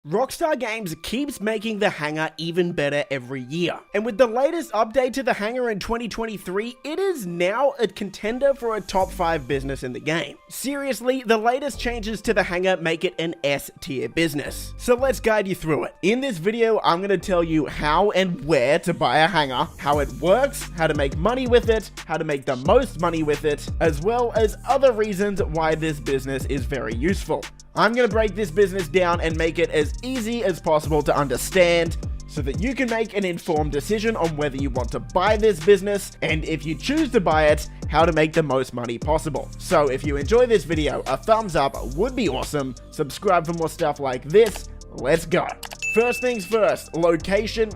Rockstar Games keeps making the Hangar even better every year, and with the latest update to the Hangar in 2023, it is now a contender for a top 5 business in the game. Seriously, the latest changes to the Hangar make it an S-tier business. So let's guide you through it. In this video, I'm going to tell you how and where to buy a Hangar, how it works, how to make money with it, how to make the most money with it, as well as other reasons why this business is very useful. I'm going to break this business down and make it as easy as possible to understand so that you can make an informed decision on whether you want to buy this business, and if you choose to buy it, how to make the most money possible. So if you enjoy this video, a thumbs up would be awesome. Subscribe for more stuff like this. Let's go. First things first, location.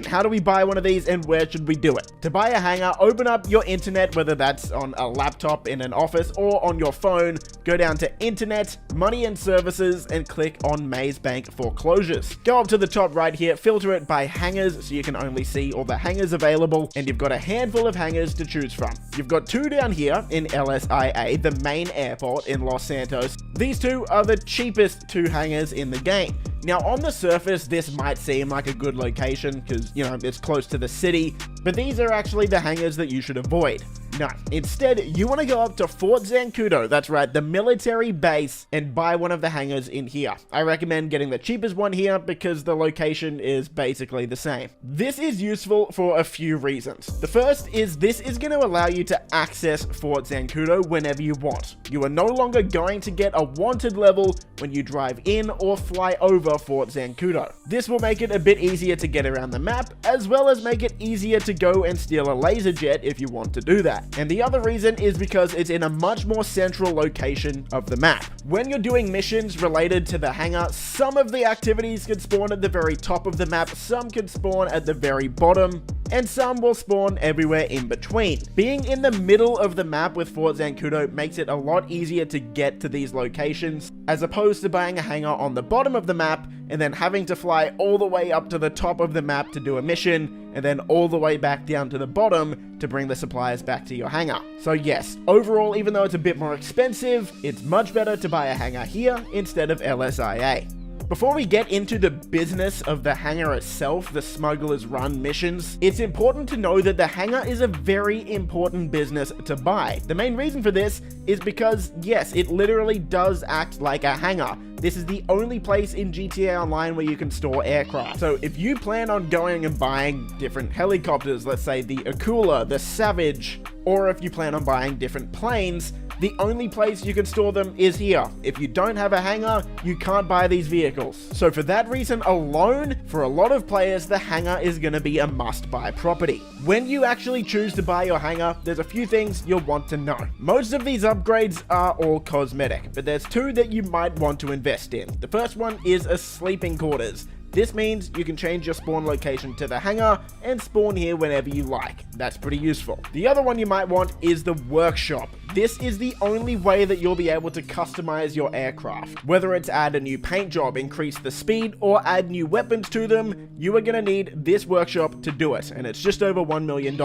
How do we buy one of these and where should we do it? To buy a Hangar, open up your internet, whether that's on a laptop in an office or on your phone. Go down to Internet, Money and Services, and click on Maze Bank Foreclosures. Go up to the top right here, filter it by hangars so you can only see all the hangars available, and you've got a handful of hangars to choose from. You've got 2 down here in LSIA, the main airport in Los Santos. These 2 are the cheapest 2 hangars in the game. Now, on the surface, this might seem like a good location because, you know, it's close to the city, but these are actually the hangars that you should avoid. No, instead, you want to go up to Fort Zancudo, that's right, the military base, and buy one of the hangars in here. I recommend getting the cheapest one here because the location is basically the same. This is useful for a few reasons. The first is this is going to allow you to access Fort Zancudo whenever you want. You are no longer going to get a wanted level when you drive in or fly over Fort Zancudo. This will make it a bit easier to get around the map, as well as make it easier to go and steal a laser jet if you want to do that. And the other reason is because it's in a much more central location of the map. When you're doing missions related to the Hangar, some of the activities can spawn at the very top of the map, some can spawn at the very bottom, and some will spawn everywhere in between. Being in the middle of the map with Fort Zancudo makes it a lot easier to get to these locations, as opposed to buying a Hangar on the bottom of the map and then having to fly all the way up to the top of the map to do a mission, and then all the way back down to the bottom to bring the supplies back to your Hangar. So yes, overall, even though it's a bit more expensive, it's much better to buy a Hangar here instead of LSIA. Before we get into the business of the Hangar itself, the Smugglers Run missions, it's important to know that the Hangar is a very important business to buy. The main reason for this is because, yes, it literally does act like a Hangar. This is the only place in GTA Online where you can store aircraft. So if you plan on going and buying different helicopters, let's say the Akula, the Savage, or if you plan on buying different planes, the only place you can store them is here. If you don't have a Hangar, you can't buy these vehicles. So for that reason alone, for a lot of players, the Hangar is going to be a must-buy property. When you actually choose to buy your Hangar, there's a few things you'll want to know. Most of these upgrades are all cosmetic, but there's 2 that you might want to invest in. The first one is a sleeping quarters. This means you can change your spawn location to the Hangar and spawn here whenever you like. That's pretty useful. The other one you might want is the workshop. This is the only way that you'll be able to customize your aircraft. Whether it's add a new paint job, increase the speed, or add new weapons to them, you are going to need this workshop to do it, and it's just over $1 million.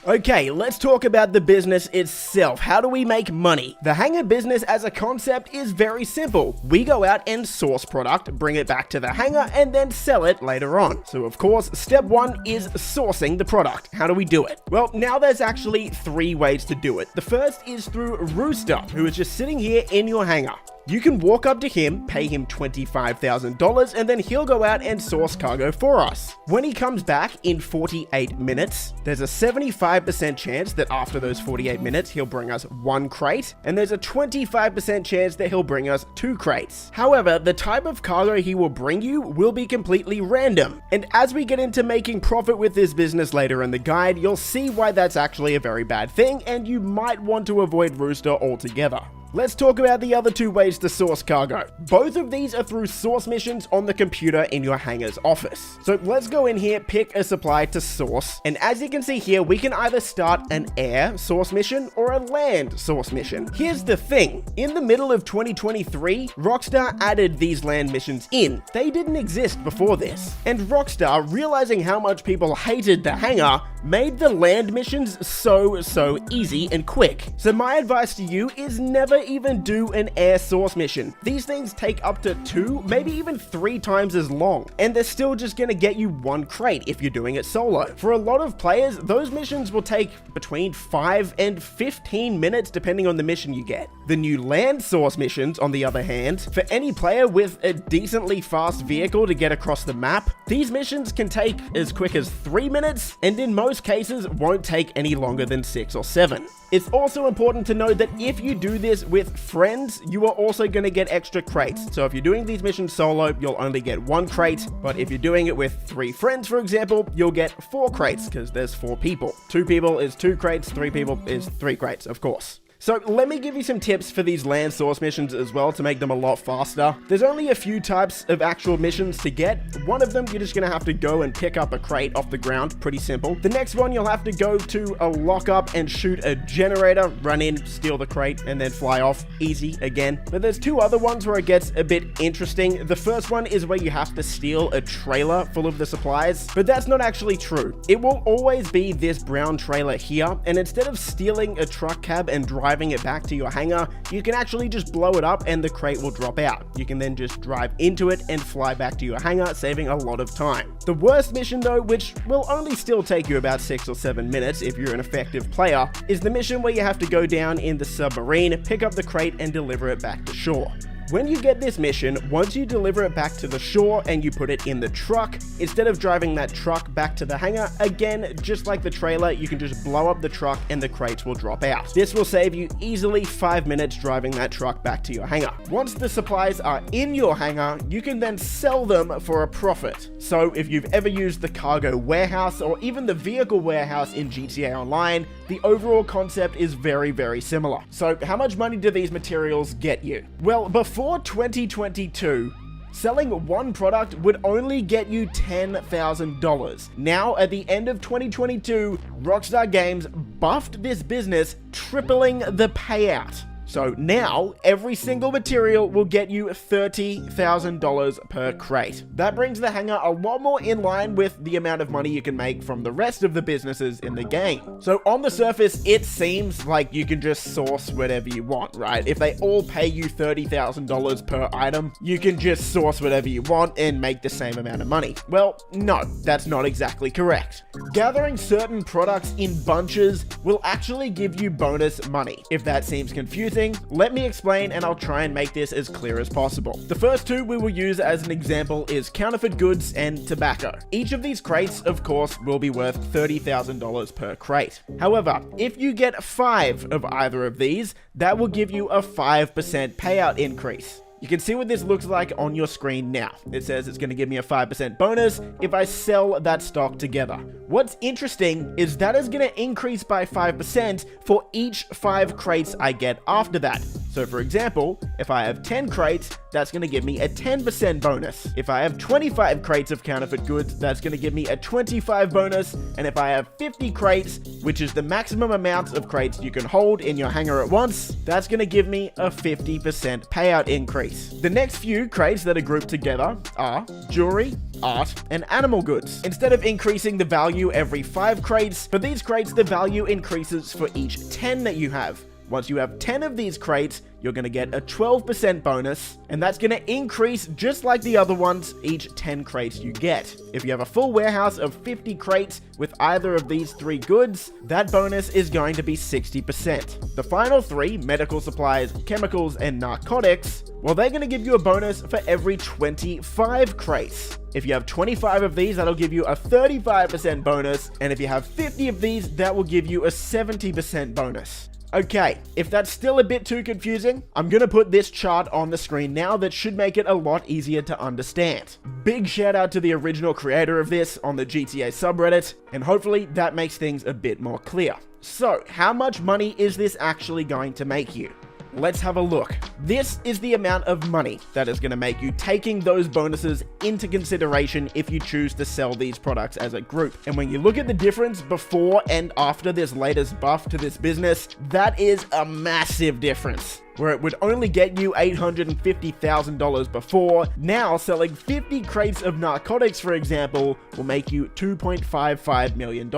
Okay, let's talk about the business itself. How do we make money? The Hangar business as a concept is very simple. We go out and source product, bring it back to the Hangar, and then sell it later on. So of course, step 1 is sourcing the product. How do we do it? Well, now there's actually 3 ways to do it. The first is through Rooster, who is just sitting here in your Hangar. You can walk up to him, pay him $25,000, and then he'll go out and source cargo for us. When he comes back in 48 minutes, there's a 75% chance that after those 48 minutes, he'll bring us 1 crate, and there's a 25% chance that he'll bring us 2 crates. However, the type of cargo he will bring you will be completely random. And as we get into making profit with this business later in the guide, you'll see why that's actually a very bad thing, and you might want to avoid Rooster altogether. Let's talk about the other 2 ways to source cargo. Both of these are through source missions on the computer in your Hangar's office. So let's go in here, pick a supply to source, and as you can see here, we can either start an air source mission or a land source mission. Here's the thing, in the middle of 2023, Rockstar added these land missions in. They didn't exist before this. And Rockstar, realizing how much people hated the Hangar, made the land missions so easy and quick. So my advice to you is never even do an air source mission. These things take up to 2, maybe even 3 times as long, and they're still just gonna get you 1 crate if you're doing it solo. For a lot of players, those missions will take between 5 and 15 minutes depending on the mission you get. The new land source missions, on the other hand, for any player with a decently fast vehicle to get across the map, these missions can take as quick as 3 minutes, and in most cases won't take any longer than 6 or 7. It's also important to note that if you do this with friends, you are also going to get extra crates. So if you're doing these missions solo, you'll only get 1 crate, but if you're doing it with 3 friends, for example, you'll get 4 crates because there's 4 people. 2 people is 2 crates, 3 people is 3 crates, of course. So let me give you some tips for these land source missions as well to make them a lot faster. There's only a few types of actual missions to get. One of them, you're just gonna have to go and pick up a crate off the ground, pretty simple. The next one, you'll have to go to a lockup and shoot a generator, run in, steal the crate, and then fly off. Easy again. But there's 2 other ones where it gets a bit interesting. The first one is where you have to steal a trailer full of the supplies, but that's not actually true. It will always be this brown trailer here, and instead of stealing a truck cab and driving it back to your hangar, you can actually just blow it up and the crate will drop out. You can then just drive into it and fly back to your hangar, saving a lot of time. The worst mission though, which will only still take you about 6 or 7 minutes if you're an effective player, is the mission where you have to go down in the submarine, pick up the crate and deliver it back to shore. When you get this mission, once you deliver it back to the shore and you put it in the truck, instead of driving that truck back to the hangar, again, just like the trailer, you can just blow up the truck and the crates will drop out. This will save you easily 5 minutes driving that truck back to your hangar. Once the supplies are in your hangar, you can then sell them for a profit. So if you've ever used the cargo warehouse or even the vehicle warehouse in GTA Online, the overall concept is very, very similar. So how much money do these materials get you? Well, before 2022, selling 1 product would only get you $10,000. Now, at the end of 2022, Rockstar Games buffed this business, tripling the payout. So now, every single material will get you $30,000 per crate. That brings the hangar a lot more in line with the amount of money you can make from the rest of the businesses in the game. So on the surface, it seems like you can just source whatever you want, right? If they all pay you $30,000 per item, you can just source whatever you want and make the same amount of money. Well, no, that's not exactly correct. Gathering certain products in bunches will actually give you bonus money. If that seems confusing, let me explain and I'll try and make this as clear as possible. The first 2 we will use as an example is counterfeit goods and tobacco. Each of these crates, of course, will be worth $30,000 per crate. However, if you get 5 of either of these, that will give you a 5% payout increase. You can see what this looks like on your screen now. It says it's going to give me a 5% bonus if I sell that stock together. What's interesting is that is going to increase by 5% for each 5 crates I get after that. So for example, if I have 10 crates, that's going to give me a 10% bonus. If I have 25 crates of counterfeit goods, that's going to give me a 25 bonus. And if I have 50 crates, which is the maximum amount of crates you can hold in your hangar at once, that's going to give me a 50% payout increase. The next few crates that are grouped together are jewelry, art, and animal goods. Instead of increasing the value every 5 crates, for these crates, the value increases for each 10 that you have. Once you have 10 of these crates, you're going to get a 12% bonus, and that's going to increase just like the other ones each 10 crates you get. If you have a full warehouse of 50 crates with either of these 3 goods, that bonus is going to be 60%. The final 3, medical supplies, chemicals, and narcotics, well, they're going to give you a bonus for every 25 crates. If you have 25 of these, that'll give you a 35% bonus, and if you have 50 of these, that will give you a 70% bonus. Okay, if that's still a bit too confusing, I'm gonna put this chart on the screen now that should make it a lot easier to understand. Big shout out to the original creator of this on the GTA subreddit, and hopefully that makes things a bit more clear. So, how much money is this actually going to make you? Let's have a look. This is the amount of money that is going to make you, taking those bonuses into consideration if you choose to sell these products as a group. And when you look at the difference before and after this latest buff to this business, that is a massive difference. Where it would only get you $850,000 before, now selling 50 crates of narcotics, for example, will make you $2.55 million.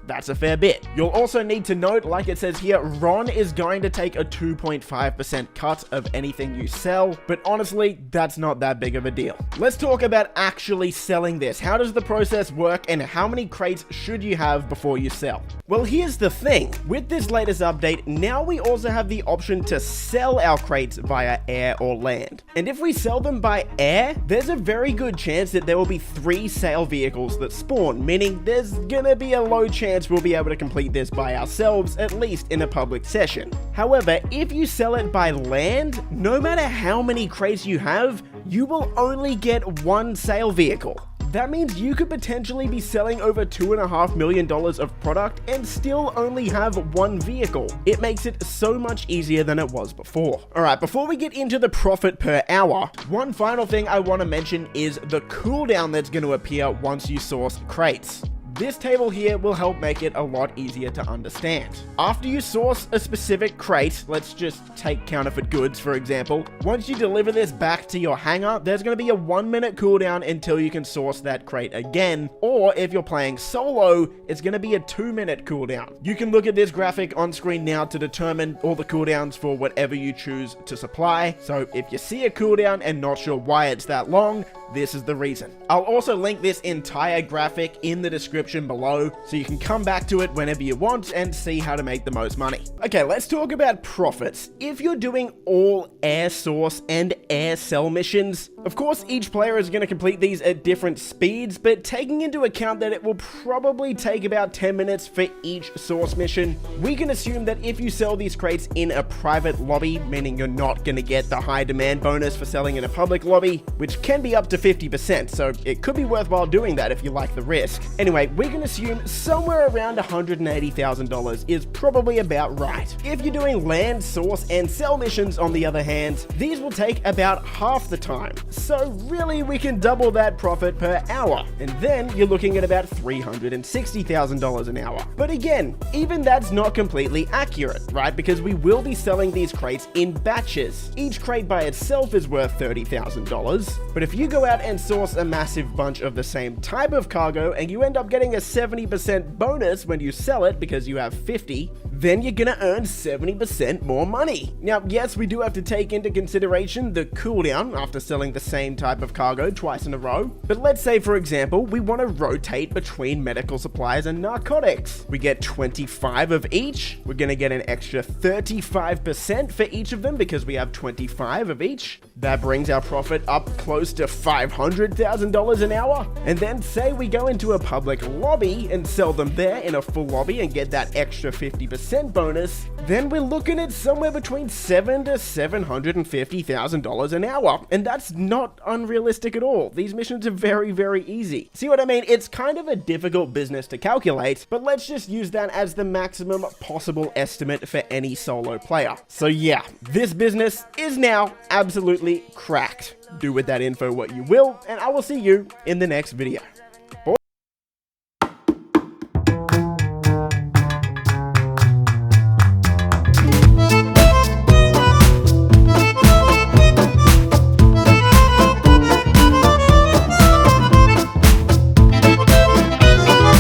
That's a fair bit. You'll also need to note, like it says here, Ron is going to take a 2.5% cut of anything you sell, but honestly, that's not that big of a deal. Let's talk about actually selling this. How does the process work, and how many crates should you have before you sell? Well, here's the thing. With this latest update, now we also have the option to sell our crates via air or land. And if we sell them by air, there's a very good chance that there will be 3 sale vehicles that spawn, meaning there's gonna be a low chance we'll be able to complete this by ourselves, at least in a public session. However, if you sell it by land, no matter how many crates you have, you will only get 1 sale vehicle. That means you could potentially be selling over $2.5 million of product and still only have 1 vehicle. It makes it so much easier than it was before. Alright, before we get into the profit per hour, one final thing I want to mention is the cooldown that's going to appear once you source crates. This table here will help make it a lot easier to understand. After you source a specific crate, let's just take counterfeit goods for example, once you deliver this back to your hangar, there's going to be a 1-minute cooldown until you can source that crate again, or if you're playing solo, it's going to be a 2-minute cooldown. You can look at this graphic on screen now to determine all the cooldowns for whatever you choose to supply, so if you see a cooldown and not sure why it's that long, this is the reason. I'll also link this entire graphic in the description below, so you can come back to it whenever you want and see how to make the most money. Okay, let's talk about profits. If you're doing all air source and air sell missions, of course each player is going to complete these at different speeds, but taking into account that it will probably take about 10 minutes for each source mission, we can assume that if you sell these crates in a private lobby, meaning you're not going to get the high demand bonus for selling in a public lobby, which can be up to 50%, so it could be worthwhile doing that if you like the risk. Anyway, we can assume somewhere around $180,000 is probably about right. If you're doing land, source, and sell missions on the other hand, these will take about half the time. So really we can double that profit per hour, and then you're looking at about $360,000 an hour. But again, even that's not completely accurate, right? Because we will be selling these crates in batches. Each crate by itself is worth $30,000, but if you go out and source a massive bunch of the same type of cargo and you end up getting a 70% bonus when you sell it because you have 50, then you're gonna earn 70% more money. Now, yes, we do have to take into consideration the cooldown after selling the same type of cargo twice in a row, but let's say, for example, we want to rotate between medical supplies and narcotics. We get 25 of each, we're gonna get an extra 35% for each of them because we have 25 of each. That brings our profit up close to $500,000 an hour. And then say we go into a public lobby and sell them there in a full lobby and get that extra 50% bonus, then we're looking at somewhere between $700,000 to $750,000 an hour. And that's not unrealistic at all. These missions are very, very easy. See what I mean? It's kind of a difficult business to calculate, but let's just use that as the maximum possible estimate for any solo player. So yeah, this business is now absolutely cracked. Do with that info what you will, and I will see you in the next video.